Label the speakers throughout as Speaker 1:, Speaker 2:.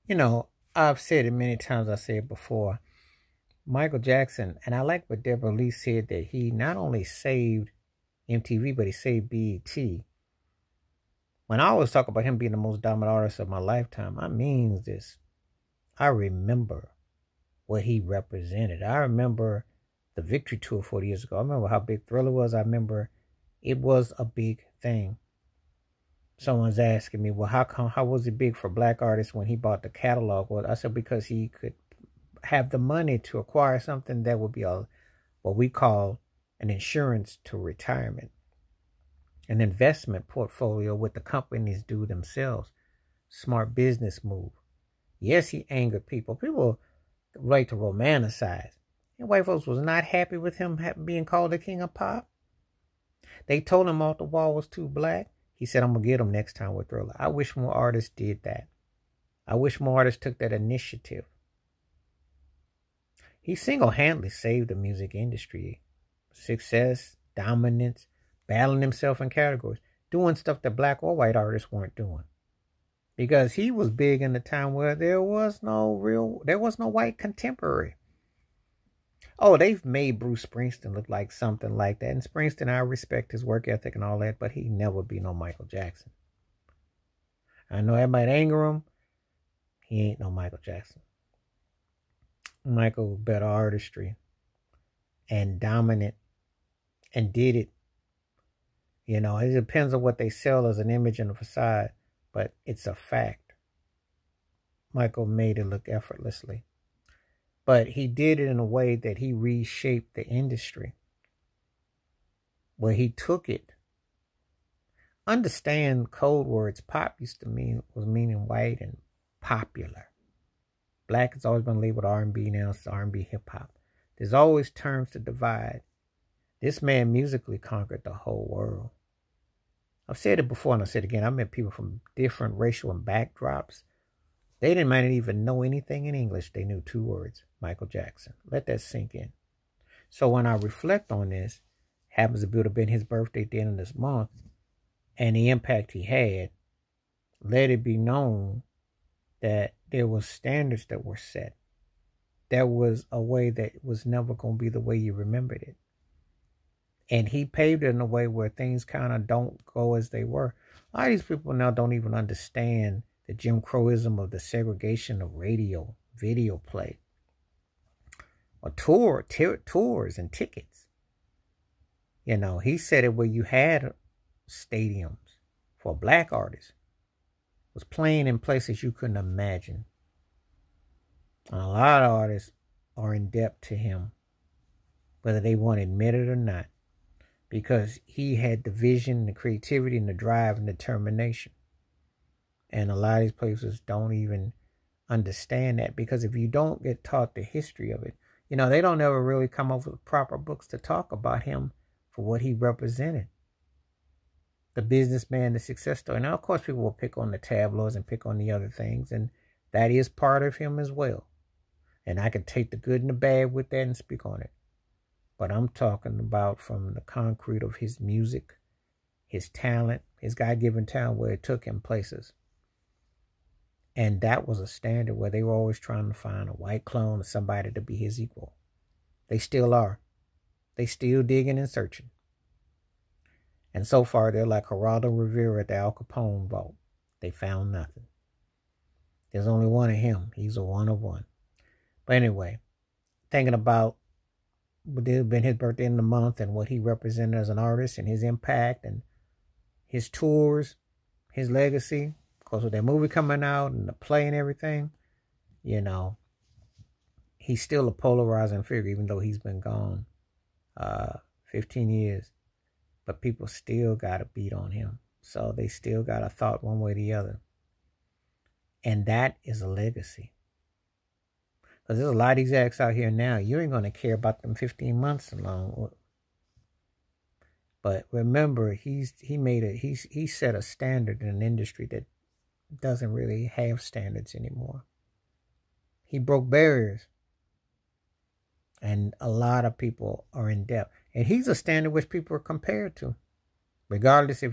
Speaker 1: You know, I've said it many times, I said it before. Michael Jackson, and I like what Deborah Lee said, that he not only saved MTV, but he saved BET. When I always talk about him being the most dominant artist of my lifetime, I mean this. I remember what he represented. I remember the Victory Tour 40 years ago. I remember how big Thriller was. I remember it was a big thing. Someone's asking me, well, how was it big for black artists when he bought the catalog? Well, I said because he could have the money to acquire something that would be what we call an insurance to retirement, an investment portfolio with the companies do themselves. Smart business move. Yes, he angered people. People like to romanticize. And white folks was not happy with him being called the king of pop. They told him Off the Wall was too black. He said, I'm going to get him next time with Thriller. I wish more artists did that. I wish more artists took that initiative. He single-handedly saved the music industry. Success, dominance, battling himself in categories, doing stuff that black or white artists weren't doing. Because he was big in the time where there was no white contemporary. Oh, they've made Bruce Springsteen look like something like that. And Springsteen, I respect his work ethic and all that, but he never be no Michael Jackson. I know that might anger him. He ain't no Michael Jackson. Michael, better artistry and dominant and did it. You know, it depends on what they sell as an image and a facade, but it's a fact. Michael made it look effortlessly. But he did it in a way that he reshaped the industry, where he took it. Understand code words. Pop used to meaning white and popular. Black has always been labeled R&B, now it's R&B hip hop. There's always terms to divide. This man musically conquered the whole world. I've said it before and I'll say it again. I met people from different racial and backdrops. They didn't might even know anything in English. They knew two words, Michael Jackson. Let that sink in. So when I reflect on this, happens to have been his birthday at the end of this month, and the impact he had, let it be known that there were standards that were set. There was a way that was never going to be the way you remembered it. And he paved it in a way where things kind of don't go as they were. A lot of these people now don't even understand the Jim Crowism of the segregation of radio, video play, or tours and tickets. You know, he said it where you had stadiums for black artists, was playing in places you couldn't imagine. And a lot of artists are in debt to him, whether they want to admit it or not, because he had the vision, the creativity, and the drive and determination. And a lot of these places don't even understand that, because if you don't get taught the history of it, you know, they don't ever really come up with proper books to talk about him for what he represented. The businessman, the success story. Now, of course, people will pick on the tabloids and pick on the other things, and that is part of him as well. And I can take the good and the bad with that and speak on it. But I'm talking about from the concrete of his music, his talent, his God-given talent, where it took him places. And that was a standard where they were always trying to find a white clone or somebody to be his equal. They still are. They still digging and searching. And so far, they're like Geraldo Rivera at the Al Capone vault. They found nothing. There's only one of him. He's a one of one. But anyway, thinking about what had been his birthday in the month and what he represented as an artist and his impact and his tours, his legacy. Of course, with that movie coming out and the play and everything, you know, he's still a polarizing figure, even though he's been gone 15 years. But people still got a beat on him. So they still got a thought one way or the other. And that is a legacy. Because there's a lot of these acts out here now, you ain't going to care about them 15 months alone. But remember, he set a standard in an industry that doesn't really have standards anymore. He broke barriers. And a lot of people are in debt. And he's a standard which people are compared to. Regardless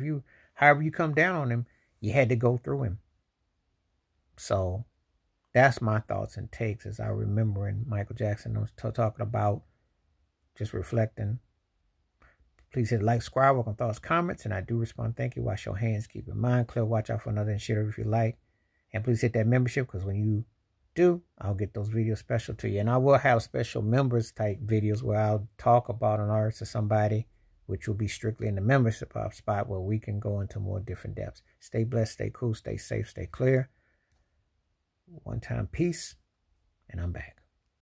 Speaker 1: however you come down on him, you had to go through him. So that's my thoughts and takes as I remember in Michael Jackson. I was talking about just reflecting. Please hit like, subscribe, welcome thoughts, comments, and I do respond. Thank you. Wash your hands. Keep your mind clear. Watch out for another and share if you like. And please hit that membership, because when you do, I'll get those videos special to you. And I will have special members type videos where I'll talk about an artist or somebody, which will be strictly in the membership spot where we can go into more different depths. Stay blessed, stay cool, stay safe, stay clear. One time, peace, and I'm back.